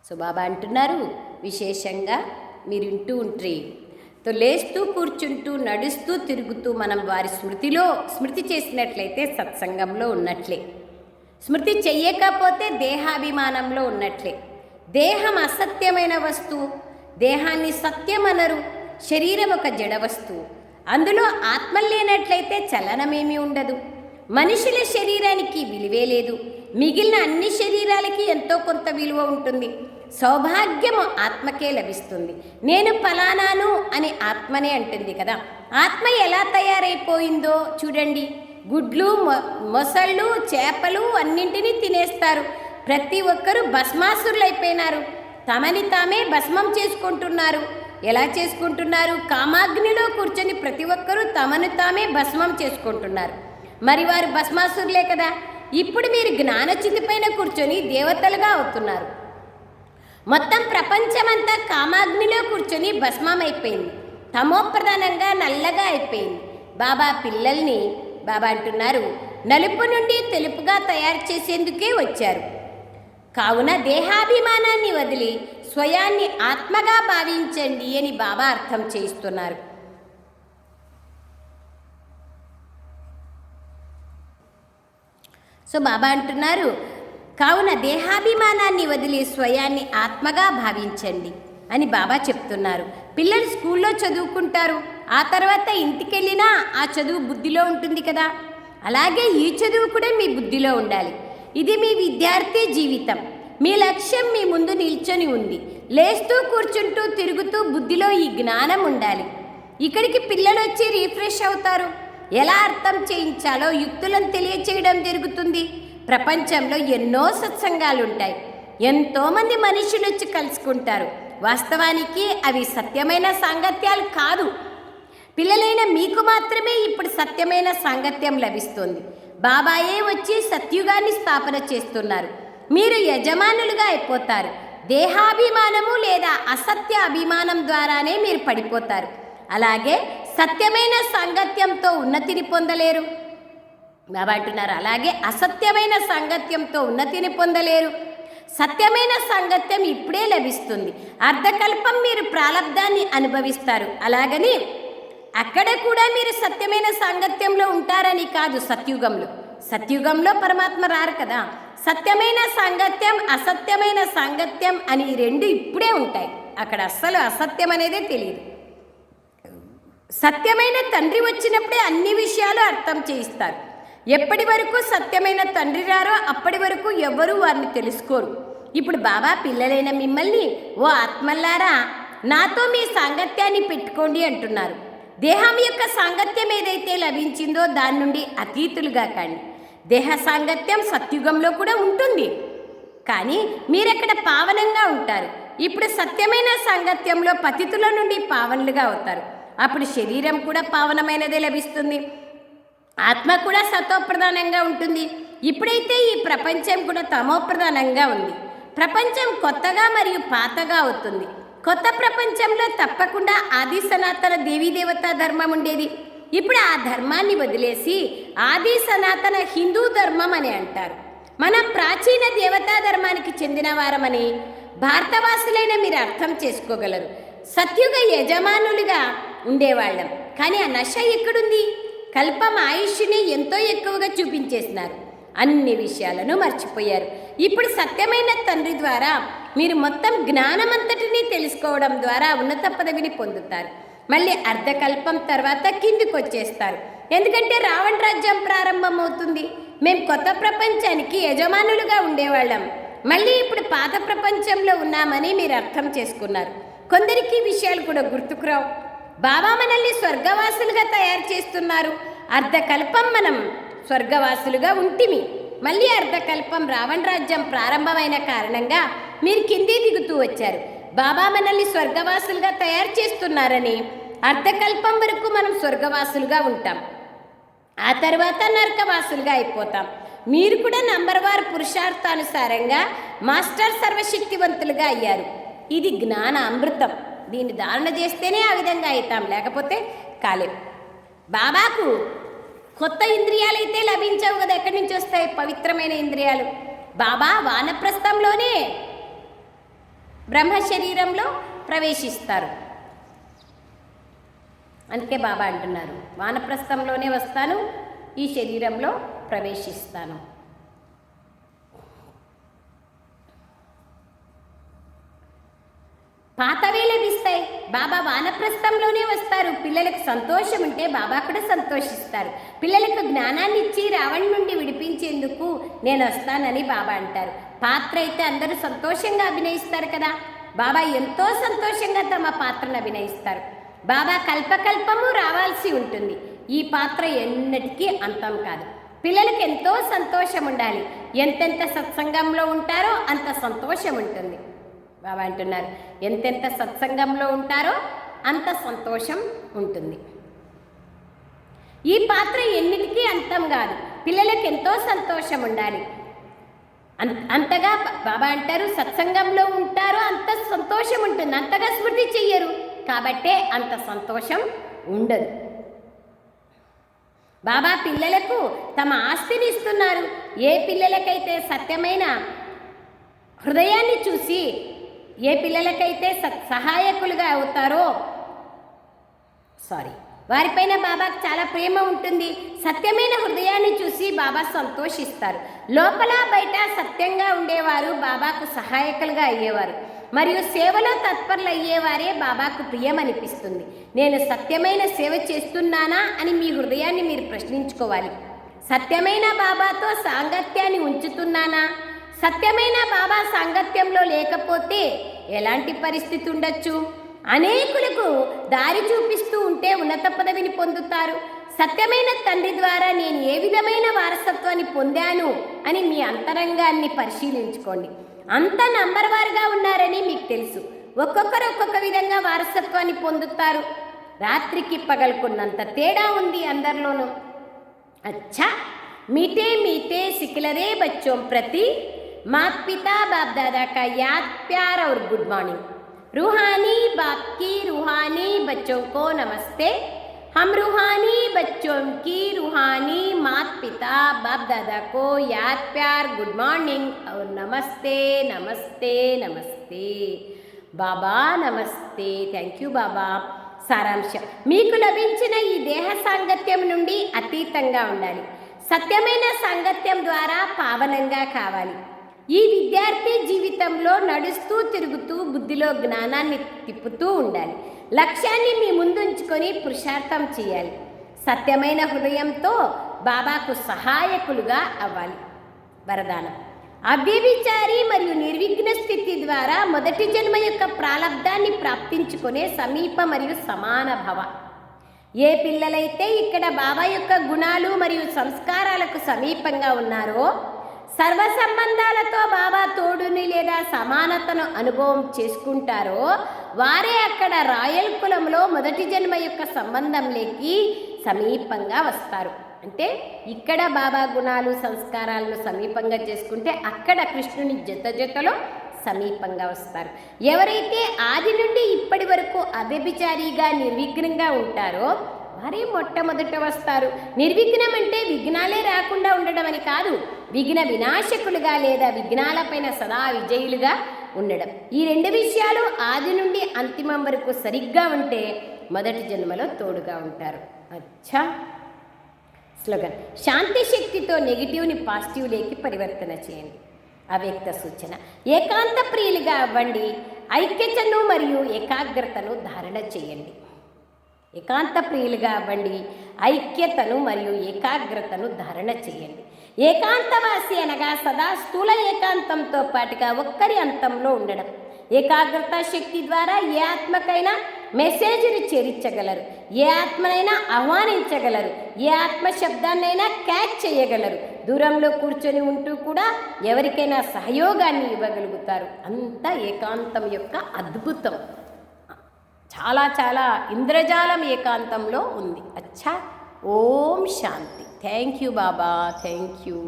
So బాబా అంటున్నారు, విశేషంగా మీరు వింటూ ఉంటే లేస్తూ కూర్చుంటూ నడుస్తూ తిరుగుతూ మనం వారి స్మృతి చేసినట్లయితే సత్సంగంలో ఉన్నట్లే. స్మృతి చెయ్యకపోతే దేహాభిమానంలో ఉన్నట్లే. దేహం అసత్యమైన వస్తువు, దేహాన్ని సత్యమనరు. శరీరం ఒక జడ వస్తువు, అందులో ఆత్మ లేనట్లయితే చలనమేమీ ఉండదు. మనుషుల శరీరానికి విలువే లేదు, మిగిలిన అన్ని శరీరాలకి ఎంతో కొంత విలువ ఉంటుంది. సౌభాగ్యము ఆత్మకే లభిస్తుంది. నేను ఫలానాను అని ఆత్మనే అంటుంది కదా. ఆత్మ ఎలా తయారైపోయిందో చూడండి. గుడ్లు, మొసళ్ళు, చేపలు అన్నింటినీ తినేస్తారు. ప్రతి ఒక్కరూ భస్మాసురులైపోయినారు. తమని తామే భస్మం చేసుకుంటున్నారు. ఎలా చేసుకుంటున్నారు? కామాగ్నిలో కూర్చొని ప్రతి ఒక్కరూ తమను తామే భస్మం చేసుకుంటున్నారు. మరి వారు భస్మాసురులే కదా. ఇప్పుడు మీరు జ్ఞానచితి పైన కూర్చొని దేవతలుగా అవుతున్నారు. మొత్తం ప్రపంచమంతా కామాగ్నిలో కూర్చొని భస్మమైపోయింది, తమోప్రధానంగా నల్లగా అయిపోయింది. బాబా పిల్లల్ని బాబా అంటున్నారు, నలుపు నుండి తెలుపుగా తయారు చేసేందుకే వచ్చారు. కావున దేహాభిమానాన్ని వదిలి స్వయాన్ని ఆత్మగా భావించండి అని బాబా అర్థం చేయిస్తున్నారు. సో బాబా అంటున్నారు, కావున దేహాభిమానాన్ని వదిలి స్వయాన్ని ఆత్మగా భావించండి అని బాబా చెప్తున్నారు. పిల్లలు స్కూల్లో చదువుకుంటారు, ఆ తర్వాత ఇంటికెళ్ళినా ఆ చదువు బుద్ధిలో ఉంటుంది కదా. అలాగే ఈ చదువు కూడా మీ బుద్ధిలో ఉండాలి. ఇది మీ విద్యార్థి జీవితం. మీ లక్ష్యం మీ ముందు నిల్చొని ఉంది. లేస్తూ కూర్చుంటూ తిరుగుతూ బుద్ధిలో ఈ జ్ఞానం ఉండాలి. ఇక్కడికి పిల్లలు వచ్చి రిఫ్రెష్ అవుతారు. ఎలా అర్థం చేయించాలో యుక్తులను తెలియచేయడం జరుగుతుంది. ప్రపంచంలో ఎన్నో సత్సంగాలు ఉంటాయి, ఎంతోమంది మనుషులు వచ్చి కలుసుకుంటారు. వాస్తవానికి అవి సత్యమైన సాంగత్యాలు కాదు. పిల్లలైన మీకు మాత్రమే ఇప్పుడు సత్యమైన సాంగత్యం లభిస్తుంది. బాబాయే వచ్చి సత్యుగాన్ని స్థాపన చేస్తున్నారు. మీరు యజమానులుగా అయిపోతారు. దేహాభిమానము లేదా అసత్య అభిమానం ద్వారానే మీరు పడిపోతారు. అలాగే సత్యమైన సాంగత్యంతో ఉన్నతిని పొందలేరు. బాబా అంటున్నారు, అలాగే అసత్యమైన సాంగత్యంతో ఉన్నతిని పొందలేరు. సత్యమైన సాంగత్యం ఇప్పుడే లభిస్తుంది. అర్ధకల్పం మీరు ప్రాలబ్ధాన్ని అనుభవిస్తారు. అలాగని అక్కడ కూడా మీరు సత్యమైన సాంగత్యంలో ఉంటారని కాదు. సత్యుగంలో పరమాత్మ రారు కదా. సత్యమైన సాంగత్యం, అసత్యమైన సాంగత్యం అని ఈ రెండు ఇప్పుడే ఉంటాయి. అక్కడ అస్సలు అసత్యం అనేదే తెలియదు. సత్యమైన తండ్రి వచ్చినప్పుడే అన్ని విషయాలు అర్థం చేయిస్తారు. ఎప్పటి వరకు సత్యమైన తండ్రి రారో అప్పటి వరకు ఎవ్వరూ వారిని తెలుసుకోరు. ఇప్పుడు బాబా పిల్లలైన మిమ్మల్ని, ఓ ఆత్మల్లారా, నాతో మీ సాంగత్యాన్ని పెట్టుకోండి అంటున్నారు. దేహం యొక్క సాంగత్యం ఏదైతే లభించిందో దాని నుండి అతీతులుగా కానీ. దేహ సాంగత్యం సత్యుగంలో కూడా ఉంటుంది, కానీ మీరక్కడ పావనంగా ఉంటారు. ఇప్పుడు సత్యమైన సాంగత్యంలో పతితుల నుండి పావనులుగా అవుతారు. అప్పుడు శరీరం కూడా పావనమైనదే లభిస్తుంది. ఆత్మ కూడా సతోప్రధానంగా ఉంటుంది. ఇప్పుడైతే ఈ ప్రపంచం కూడా తమోప్రధానంగా ఉంది. ప్రపంచం కొత్తగా మరియు పాతగా అవుతుంది. కొత్త ప్రపంచంలో తప్పకుండా ఆది సనాతన దేవీదేవతా ధర్మం ఉండేది. ఇప్పుడు ఆ ధర్మాన్ని వదిలేసి ఆది సనాతన హిందూ ధర్మం అని అంటారు. మనం ప్రాచీన దేవతా ధర్మానికి చెందిన వారమని భారతవాసులైన మీరు అర్థం చేసుకోగలరు. సత్యుగ యజమానులుగా ఉండేవాళ్ళం, కానీ ఆ నశ ఎక్కడుంది? కల్పం ఆయుష్ని ఎంతో ఎక్కువగా చూపించేసినారు. అన్ని విషయాలను మర్చిపోయారు. ఇప్పుడు సత్యమైన తండ్రి ద్వారా మీరు మొత్తం జ్ఞానమంతటినీ తెలుసుకోవడం ద్వారా ఉన్నత పదవిని పొందుతారు. మళ్ళీ అర్ధకల్పం తర్వాత కిందికి వచ్చేస్తారు. ఎందుకంటే రావణ రాజ్యం ప్రారంభమవుతుంది. మేము కొత్త ప్రపంచానికి యజమానులుగా ఉండేవాళ్ళం, మళ్ళీ ఇప్పుడు పాత ప్రపంచంలో ఉన్నామని మీరు అర్థం చేసుకున్నారు. కొందరికి విషయాలు కూడా గుర్తుకురావు. బాబా మనల్ని స్వర్గవాసులుగా తయారు చేస్తున్నారు. అర్ధకల్పం మనం స్వర్గవాసులుగా ఉంటిమి. మళ్ళీ అర్ధకల్పం రావణ రాజ్యం ప్రారంభమైన కారణంగా మీరు కింది దిగుతూ వచ్చారు. బాబా మనల్ని స్వర్గవాసులుగా తయారు చేస్తున్నారని అర్ధకల్పం వరకు మనం స్వర్గవాసులుగా ఉంటాం. ఆ తర్వాత నరకవాసులుగా అయిపోతాం. మీరు కూడా నంబర్ వార్ పురుషార్థానుసారంగా మాస్టర్ సర్వశక్తివంతులుగా అయ్యారు. ఇది జ్ఞాన అమృతం. దీన్ని ధారణ చేస్తేనే ఆ విధంగా అవుతాం, లేకపోతే కాలేం. బాబాకు కొత్త ఇంద్రియాలు అయితే లభించవు కదా. ఎక్కడి నుంచి వస్తాయి పవిత్రమైన ఇంద్రియాలు? బాబా వానప్రస్థంలోనే బ్రహ్మ శరీరంలో ప్రవేశిస్తారు. అందుకే బాబా అంటున్నారు, వానప్రస్థంలోనే వస్తాను, ఈ శరీరంలో ప్రవేశిస్తాను. పాతవే లభిస్తాయి. బాబా వానప్రస్థంలోనే వస్తారు. పిల్లలకు సంతోషం ఉంటే బాబా కూడా సంతోషిస్తారు. పిల్లలకు జ్ఞానాన్ని ఇచ్చి రావణ్ నుండి విడిపించేందుకు నేను వస్తానని బాబా అంటారు. పాత్ర అయితే అందరూ సంతోషంగా అభినయిస్తారు కదా. బాబా ఎంతో సంతోషంగా తమ పాత్రను అభినయిస్తారు. బాబా కల్పకల్పము రావాల్సి ఉంటుంది. ఈ పాత్ర ఎన్నటికీ అంతం కాదు. పిల్లలకు ఎంతో సంతోషం ఉండాలి. ఎంతెంత సత్సంగంలో ఉంటారో అంత సంతోషం ఉంటుంది. బాబా అంటున్నారు, ఎంతెంత సత్సంగంలో ఉంటారో అంత సంతోషం ఉంటుంది. ఈ పాత్ర ఎన్నిటికీ అంతం కాదు. పిల్లలకు ఎంతో సంతోషం ఉండాలి. అంతగా బాబా అంటారు, సత్సంగంలో ఉంటారో అంత సంతోషం ఉంటుంది. అంతగా స్మృతి చెయ్యరు కాబట్టే అంత సంతోషం ఉండదు. బాబా పిల్లలకు తమ ఆస్తిని ఇస్తున్నారు. ఏ పిల్లలకైతే సత్యమైన హృదయాన్ని చూసి, ఏ పిల్లలకైతే సహాయకులుగా అవుతారో వారిపైన బాబాకు చాలా ప్రేమ ఉంటుంది. సత్యమైన హృదయాన్ని చూసి బాబా సంతోషిస్తారు. లోపల బయట సత్యంగా ఉండేవారు బాబాకు సహాయకులుగా అయ్యేవారు. మరియు సేవలో తత్పరులు అయ్యేవారే బాబాకు ప్రియమనిపిస్తుంది. నేను సత్యమైన సేవ చేస్తున్నానా అని మీ హృదయాన్ని మీరు ప్రశ్నించుకోవాలి. సత్యమైన బాబాతో సాంగత్యాన్ని ఉంచుతున్నానా? సత్యమైన బాబా సాంగత్యంలో లేకపోతే ఎలాంటి పరిస్థితి ఉండొచ్చు? అనేకులకు దారి చూపిస్తూ ఉంటే ఉన్నత పదవిని పొందుతారు. సత్యమైన తండ్రి ద్వారా నేను ఏ విధమైన వారసత్వాన్ని పొందాను అని మీ అంతరంగాన్ని పరిశీలించుకోండి. అంత నంబర్ వారుగా ఉన్నారని మీకు తెలుసు. ఒక్కొక్కరు ఒక్కొక్క విధంగా వారసత్వాన్ని పొందుతారు. రాత్రికి పగలుకున్నంత తేడా ఉంది అందరిలోనూ. అచ్చా मीठे मीठे सिखलरे बच्चों प्रति माता पिता बाप दादा का याद प्यार और गुड मॉर्निंग। रूहानी बाप की रूहानी बच्चों को नमस्ते। हम रूहानी बच्चों की रूहानी माता पिता बाप दादा को याद प्यार गुड मॉर्निंग और नमस्ते नमस्ते नमस्ते। बाबा नमस्ते, थैंक यू बाबा। సారాంశం, మీకు లభించిన ఈ దేహ సాంగత్యం నుండి అతీతంగా ఉండాలి. సత్యమైన సాంగత్యం ద్వారా పావనంగా కావాలి. ఈ విద్యార్థి జీవితంలో నడుస్తూ తిరుగుతూ బుద్ధిలో జ్ఞానాన్ని తిప్పుతూ ఉండాలి. లక్ష్యాన్ని మీ ముందుంచుకొని పురుషార్థం చేయాలి. సత్యమైన హృదయంతో బాబాకు సహాయకులుగా అవ్వాలి. వరదానం, అవ్యభిచారి మరియు నిర్విఘ్న స్థితి ద్వారా మొదటి జన్మ యొక్క ప్రాలబ్ధాన్ని ప్రాప్తించుకునే సమీప మరియు సమాన భవ. ఏ పిల్లలైతే ఇక్కడ బాబా యొక్క గుణాలు మరియు సంస్కారాలకు సమీపంగా ఉన్నారో, సర్వ సంబంధాలతో బాబా తోడుని లేదా సమానతను అనుభవం చేసుకుంటారో వారే అక్కడ రాయల్ కులంలో మొదటి జన్మ యొక్క సంబంధంలోకి సమీపంగా వస్తారు. అంటే ఇక్కడ బాబా గుణాలు సంస్కారాలను సమీపంగా చేసుకుంటే అక్కడ కృష్ణుని జతలో సమీపంగా వస్తారు. ఎవరైతే ఆది నుండి ఇప్పటి వరకు అవ్యభిచారిగా నిర్విఘ్నంగా ఉంటారో వారే మొట్టమొదట వస్తారు. నిర్విఘ్నం అంటే విఘ్నాలే రాకుండా ఉండడం అని కాదు, విఘ్న వినాశకులుగా లేదా విఘ్నాలపైన సదా విజయులుగా ఉండడం. ఈ రెండు విషయాలు ఆది నుండి అంతిమం వరకు సరిగ్గా ఉంటే మొదటి జన్మలో తోడుగా ఉంటారు. అచ్చా. స్లోగన్, శాంతి శక్తితో నెగిటివ్ని పాజిటివ్లోకి పరివర్తన చేయండి. అవ్యక్త సూచన, ఏకాంత ప్రియులుగా అవ్వండి. ఐక్యతను మరియు ఏకాగ్రతను ధారణ చేయండి. ఏకాంత ప్రియులుగా అవ్వండి, ఐక్యతను మరియు ఏకాగ్రతను ధారణ చేయండి. ఏకాంతవాసి అనగా సదా స్థూల ఏకాంతంతో పాటుగా ఒక్కరి అంతంలో ఉండడం. ఏకాగ్రత శక్తి ద్వారా ఏ ఆత్మకైనా మెసేజ్ని చేర్చగలరు, ఏ ఆత్మనైనా ఆహ్వానించగలరు, ఏ ఆత్మ శబ్దాన్నైనా క్యాచ్ చేయగలరు. దూరంలో కూర్చొని ఉంటూ కూడా ఎవరికైనా సహయోగాన్ని ఇవ్వగలుగుతారు. అంత ఏకాంతం యొక్క అద్భుతం. చాలా చాలా ఇంద్రజాలం ఏకాంతంలో ఉంది. అచ్చా. ఓం శాంతి. Thank you Baba, thank you.